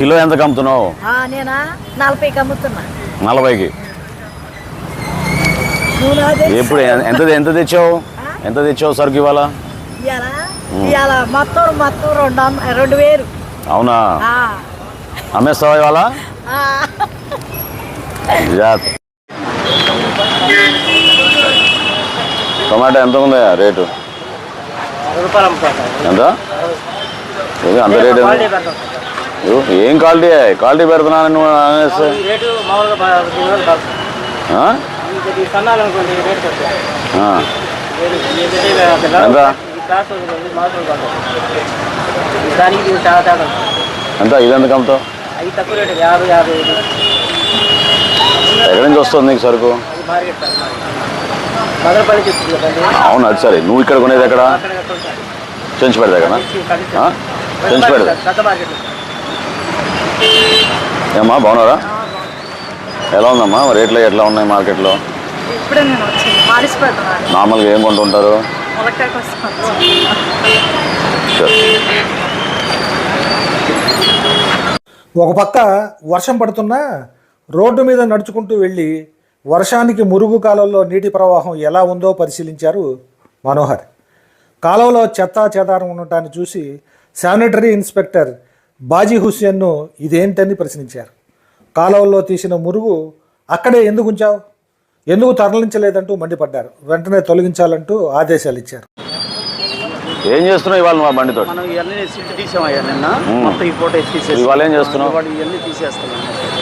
Kilo ఎంత అమ్ముతున్నావు? నేనా 40కి అమ్ముతున్నా. 40కి? ఎప్పుడు ఎంత తెచ్చావు సరుకు ఇవాళ? మొత్తం 2000. అవునా? అమ్మేస్తావా ఇవాళ? టొమాటో ఎంత ఉంది రేటు? ఎంత అంత రేటు? ఏం క్వాలిటీ పెడుతున్నాను నువ్వు అనేస్తే? ఎంత ఇదెందుకు అమ్ముతావు? ఎక్కడి నుంచి వస్తుంది నీకు సరుకు? అవును, అది సరే. నువ్వు ఇక్కడ కొనేది ఎక్కడ? చెంచుపేట దగ్గర? చెంచుపేట. ఏమ్మా బాగున్నారా? ఎలా ఉందమ్మా రేట్లు? ఎట్లా ఉన్నాయి మార్కెట్లో? నార్మల్గా ఏం కొంటుంటారు? ఒక పక్క వర్షం పడుతున్నా రోడ్డు మీద నడుచుకుంటూ వెళ్ళి వర్షానికి మురుగు కాలువలో నీటి ప్రవాహం ఎలా ఉందో పరిశీలించారు మనోహర్. కాలువలో చెత్తా చెదారం ఉండటాన్ని చూసి శానిటరీ ఇన్స్పెక్టర్ బాజీ హుస్సేన్ను ఇదేంటని ప్రశ్నించారు. కాలువల్లో తీసిన మురుగు అక్కడే ఎందుకు ఉంచావు, ఎందుకు తరలించలేదంటూ మండిపడ్డారు. వెంటనే తొలగించాలంటూ ఆదేశాలు ఇచ్చారు. ఏం చేస్తున్నావు ఇవాళ మా బండితో? ఇవాళ ఏం చేస్తున్నావు?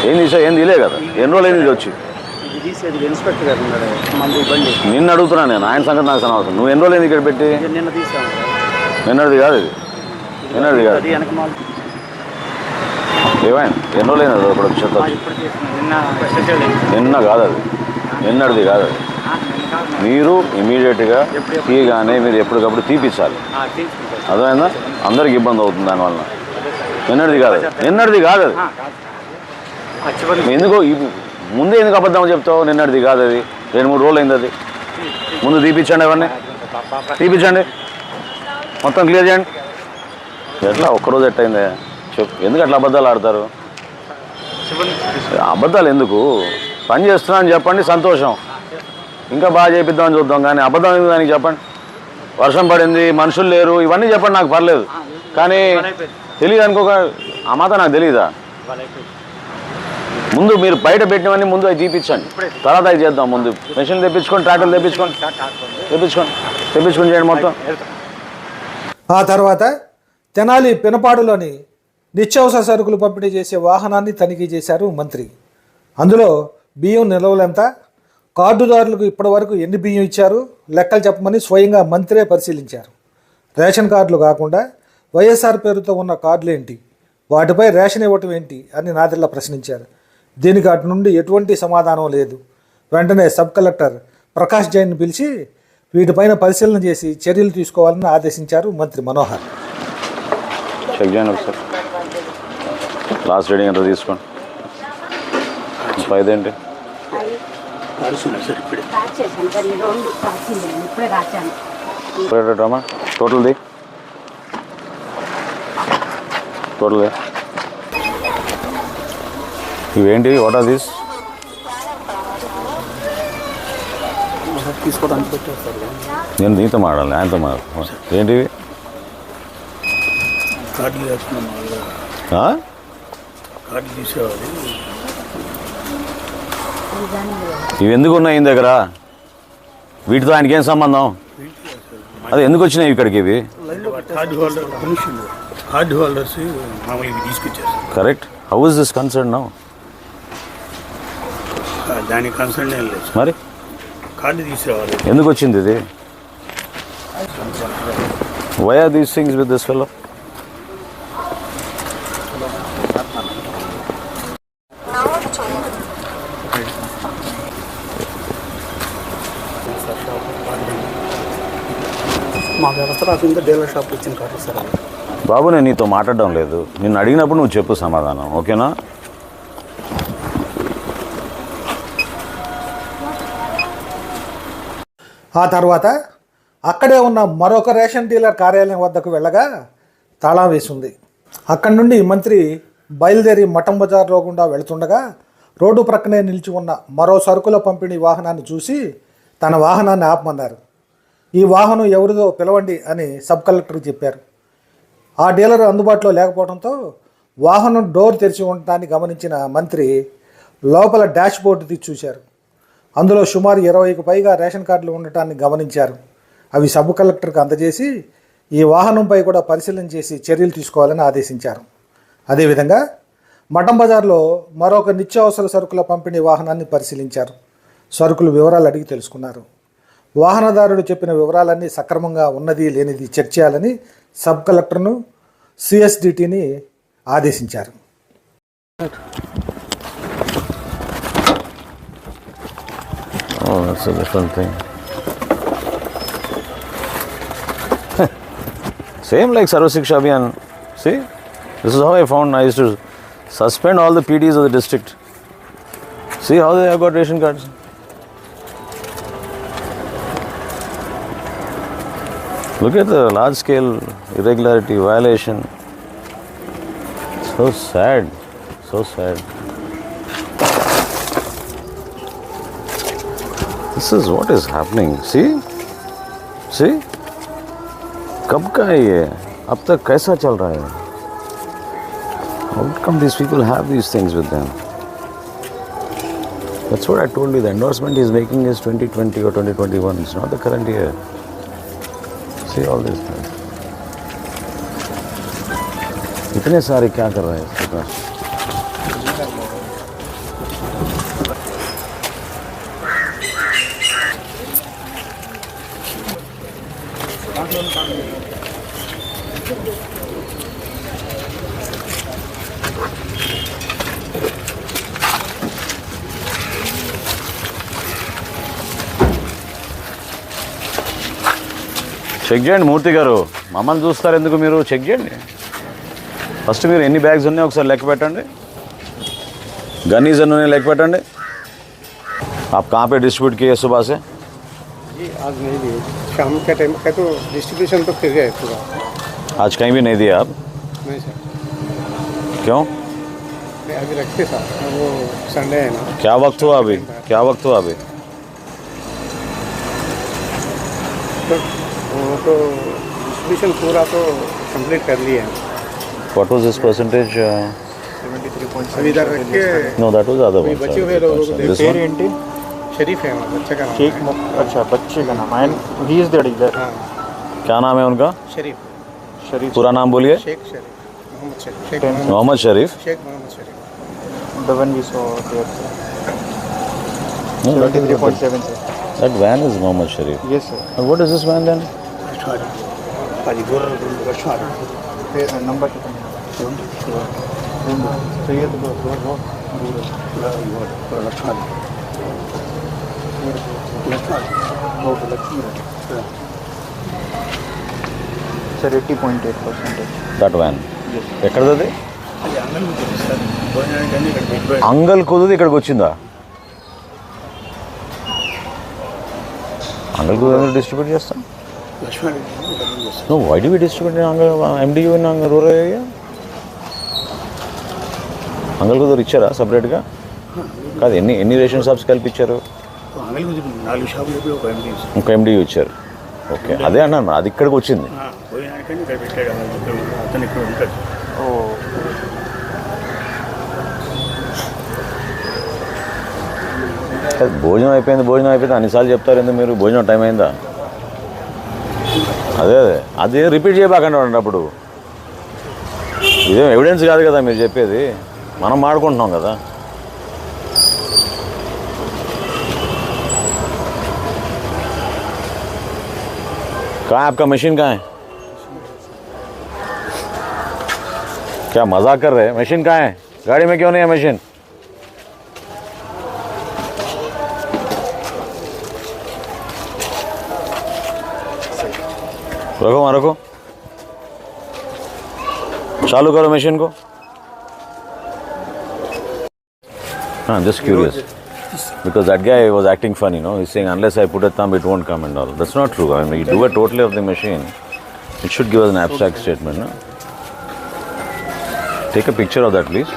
ఏం తీసావు? ఏం తీలే కదా. ఎన్ని రోజులు ఏంది వచ్చి? నిన్ను అడుగుతున్నా నేను. ఆయన సంగతి నాకు అనవసరం. నువ్వు ఎన్ని రోజులు ఏంది ఇక్కడ పెట్టి? నిన్నటిది కాదు ఇది. నిన్నటిది కాదు. ఏమైంది? ఎన్ని రోజులు అయింది అది ఇప్పుడు చెత్త? నిన్న కాదు అది. నిన్నటిది కాదు అది. మీరు ఇమీడియట్గా తీయగానే మీరు ఎప్పటికప్పుడు తీపిచ్చాలి. అర్థమైందా? అందరికి ఇబ్బంది అవుతుంది దానివల్ల. నిన్నటిది కాదు. నిన్నటిది కాదు అది. ఎందుకో ముందే ఎందుకు అబద్ధం చెప్తావు? నిన్నటిది కాదు అది. 2-3 రోజులు అయింది అది. ముందు తీపిచ్చండి, ఎవరిని తీపిచ్చండి, మొత్తం క్లియర్ చేయండి. ఎట్లా ఒక్కరోజు ఎట్టయిందే చెప్పు. ఎందుకు అట్లా అబద్ధాలు ఆడతారు? అబద్ధాలు ఎందుకు? పని చేస్తున్నా అని చెప్పండి, సంతోషం. ఇంకా బాగా చేపిద్దామని చూద్దాం. కానీ అబద్ధం ఎందుకు దానికి చెప్పండి. వర్షం పడింది, మనుషులు లేరు, ఇవన్నీ చెప్పండి, నాకు పర్లేదు. కానీ తెలియదు అనుకోక ఆ మాత్రం నాకు తెలియదా? ముందు మీరు బయట పెట్టినవన్నీ ముందు అవి తీపించండి, తర్వాత అవి చేద్దాం. ముందు మెషిన్లు తెప్పించుకోండి, ట్రాక్టర్లు తెప్పించుకొని చేయండి మొత్తం. ఆ తర్వాత తెనాలి పినపాడులోని నిత్యావసర సరుకులు పంపిణీ చేసే వాహనాన్ని తనిఖీ చేశారు మంత్రి. అందులో బియ్యం నిల్వలెంత, కార్డుదారులకు ఇప్పటివరకు ఎన్ని బియ్యం ఇచ్చారు లెక్కలు చెప్పమని స్వయంగా మంత్రే పరిశీలించారు. రేషన్ కార్డులు కాకుండా వైఎస్ఆర్ పేరుతో ఉన్న కార్డులు ఏంటి, వాటిపై రేషన్ ఇవ్వటం ఏంటి అని నాదెళ్ల ప్రశ్నించారు. దీనికి అటు నుండి ఎటువంటి సమాధానం లేదు. వెంటనే సబ్ కలెక్టర్ ప్రకాష్ జైన్ పిలిచి వీటిపైన పరిశీలన చేసి చర్యలు తీసుకోవాలని ఆదేశించారు మంత్రి మనోహర్. చెక్ చేయండి ఒకసారి. లాస్ట్ రీడింగ్ ఎంత తీసుకోండి. ఇదేంటి? టోటల్ది ఇవేంటి? What are this? నేను దీంతో మాడాలి, ఆయనతో మాడాలి. ఏంటివి? ఇవి ఎందుకు ఉన్నాయి ఈయన దగ్గర? వీటితో ఆయనకి ఏం సంబంధం? అది ఎందుకు వచ్చినాయి ఇక్కడికి ఇవి? Correct. How is this concern now? దానికి కన్సర్న్ ఏం లేదు. మరి కార్డు తీసేవాళ్ళు ఎందుకు వచ్చింది ఇది? Why are these things with this fellow? మా వ్యవస్థ రాసింది డీలర్ షాప్ ఇచ్చిన కార్డు సార్. బాబు, నేను నీతో మాట్లాడడం లేదు. నిన్ను అడిగినప్పుడు నువ్వు చెప్పు సమాధానం, ఓకేనా? ఆ తర్వాత అక్కడే ఉన్న మరొక రేషన్ డీలర్ కార్యాలయం వద్దకు వెళ్ళగా తాళం వేసింది. అక్కడి నుండి మంత్రి బయలుదేరి మఠం బజార్లో గుండా వెళుతుండగా రోడ్డు ప్రక్కనే నిలిచి ఉన్న మరో సరుకుల పంపిణీ వాహనాన్ని చూసి తన వాహనాన్ని ఆపమన్నారు. ఈ వాహనం ఎవరిదో పిలవండి అని సబ్ కలెక్టర్కి చెప్పారు. ఆ డీలర్ అందుబాటులో లేకపోవడంతో వాహనం డోర్ తెరిచి ఉండటాన్ని గమనించిన మంత్రి లోపల డాష్ బోర్డు తీసి చూశారు. అందులో సుమారు 20కి పైగా రేషన్ కార్డులు ఉండటాన్ని గమనించారు. అవి సబ్ కలెక్టర్కి అందజేసి ఈ వాహనంపై కూడా పరిశీలన చేసి చర్యలు తీసుకోవాలని ఆదేశించారు. అదేవిధంగా మఠం బజార్లో మరొక నిత్యావసర సరుకుల పంపిణీ వాహనాన్ని పరిశీలించారు. సరుకుల వివరాలు అడిగి తెలుసుకున్నారు. వాహనదారుడు చెప్పిన వివరాలన్నీ సక్రమంగా ఉన్నది లేనిది చెక్ చేయాలని సబ్ కలెక్టర్ను సిఎస్డిటిని ఆదేశించారు. Oh, that's a different thing. Same like Sarva Shiksha Abhiyan. See, this is how I found. I used to suspend all the PDs of the district. See how they have got ration cards. Look at the large scale irregularity, violation. So sad, so sad. This is what is happening. See? See? कब का है ये? अब तक कैसा चल रहा है? How come these people have these things with them? That's what I told you. The endorsement he's making is 2020 or 2021. It's not the current year. See all these things. इतने सारे क्या कर रहे हैं इसके पास? చెక్ చేయండి మూర్తి గారు, మమ్మల్ని చూస్తారు ఎందుకు మీరు? చెక్ చేయండి ఫస్ట్. మీరు ఎన్ని బ్యాగ్స్ ఉన్నాయో ఒకసారి లెక్క పెట్టండి. గన్నీస్ ఎన్ని ఉన్నాయో లెక్క పెట్టండి. आप कहाँ पे डिस्ट्रीब्यूट किए सुबह से? जी आज नहीं दिए, शाम के टाइम का तो डिस्ट्रीब्यूशन तो फिर गए पूरा। आज कहीं भी नहीं दिया आप? नहीं सर, क्यों? नहीं अभी रखते सर, वो संडे है ना। क्या वक्त हुआ अभी? क्या वक्त हुआ अभी? तो डिस्ट्रीब्यूशन पूरा तो कंप्लीट कर लिए हैं। What was this percentage? 73.7 अभी इधर रख के No, that was the other one. बचे हुए लोगों को This पेड़ one? शरीफ है हमारा बच्चे का नाम शेख है। अच्छा बच्चे का नाम and he is the dealer हाँ क्या नाम है उनका? शरीफ, शरीफ पूरा नाम बोलिए. शेख शरीफ, मोहम्मद शरीफ, Sheikh Ten. Mohammad Mohammad Sharif. Sheikh Mohammad Sharif. the one we saw there No, that, 73.7 sir. that van is Mohammed Sharif. Yes sir. And what is this van then? हाजी गोरा रशवाड़ा फिर नंबर कितना है? तो ये तो रशवाड़ा सर 80.8%. That van. Yes. ఎక్కడది? అది అంగల్ ఉంటుంది సార్, భోజనానికి అన్ని ఇక్కడ పెట్టుబడి. అంగల్ కుదుది ఇక్కడికి వచ్చిందా? అంగల్ కుదురు డిస్ట్రిబ్యూట్ చేస్తాం. Lakshman No, why do we distribute in Angal, MDU in Angal rural area? అంగల్ కుదురు ఇచ్చారా సపరేట్గా? కాదు, ఎన్ని రేషన్ షాప్స్ కలిపి ఇచ్చారు? అంగల్ 4 షాపులు చెప్పి ఒక ఎండి ఒక MDU ఇచ్చారు. ఓకే, అదే అన్నాను మరి, అది ఇక్కడికి వచ్చింది. భోజనానికి ఇక్కడ పెట్టాడు. అతను ఇక్కడ ఉంటాడు. ओ భోజనం అయిపోయింది అన్నిసార్లు చెప్తారు ఎందుకు మీరు? భోజనం టైం అయిందా? అదే రిపీట్ చేయబాకండి అప్పుడు. ఇదేం ఎవిడెన్స్ కాదు కదా మీరు చెప్పేది, మనం మాడుకుంటున్నాం కదా. कहाँ है आपका मशीन? कहाँ है? क्या मजाक कर रहे हैं? मशीन कहाँ है? गाड़ी में क्यों नहीं है मशीन? रखो वहाँ रखो, चालू करो मशीन को. हाँ, just curious. Because that guy was acting funny, no? He's saying unless I put a thumb, it won't come and all. That's not true. I mean, you do a total of the machine, it should give us an abstract statement, no? Take a picture of that please.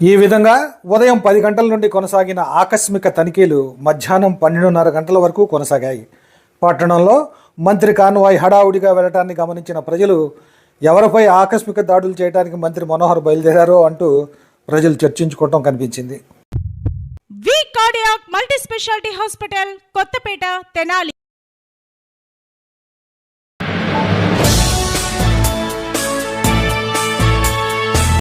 ఈ విధంగా ఉదయం 10 గంటల నుండి కొనసాగిన ఆకస్మిక తనిఖీలు మధ్యాహ్నం 12:30 గంటల వరకు కొనసాగాయి. పట్టణంలో మంత్రి కాన్వాయ్ హడావుడిగా వెళ్లటాన్ని గమనించిన ప్రజలు ఎవరిపై ఆకస్మిక దాడులు చేయడానికి మంత్రి మనోహర్ బయలుదేరారో అంటూ ప్రజలు చర్చించుకోవటం కనిపించింది. V cardiac multi speciality hospital, Kothapeta, Tenali.